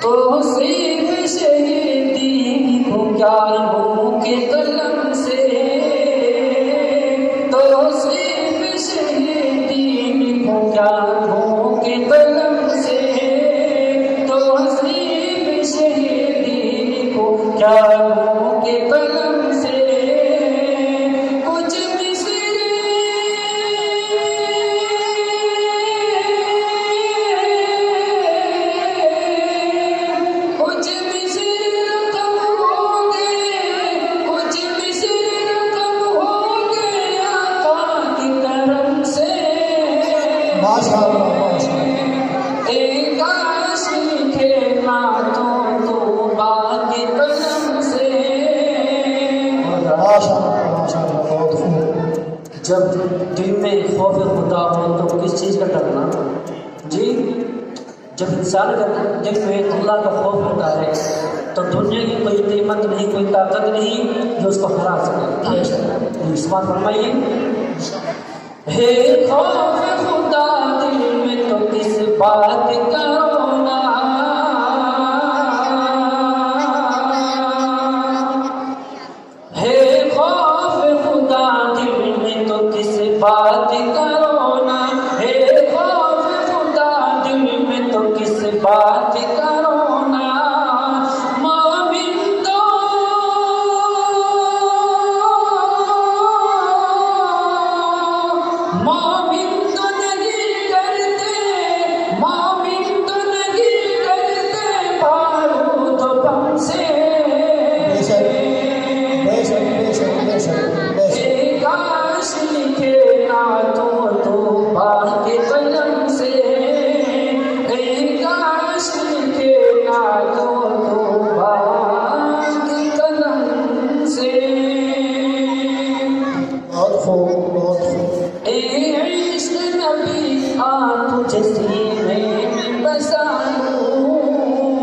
توصیف شہیدی کو کیا لوں کے قلم سے، توصیف شہیدی کو کیا لوں کے قلم سے، توصیف شہیدی کو کیا لوں کے قلم سے، کچھ جب دل میں خوف خدا ہو تو کس چیز کا ڈرنا؟ جی جب انسان کا دل میں اللہ کا خوف ہوتا ہے تو دنیا کی کوئی قیمت نہیں، کوئی طاقت نہیں جو اس کو ہرا سکے۔ اس بات فرمائیے، ہے خوف خدا دل میں تو کس بات کا رونا، ہے خوف خدا دل میں تو کس بات کا رونا، ہے خوف خدا دل میں تو کس بات کا رونا، مومن تو نہیں کرتے، مومن تو نہیں کرتے بارود و بم سے، کاش لکھے نعتوں توبہ کے قلم سے، کاش لکھے نعتوں توبہ کے قلم سے، عشق نبی آ تجھ سے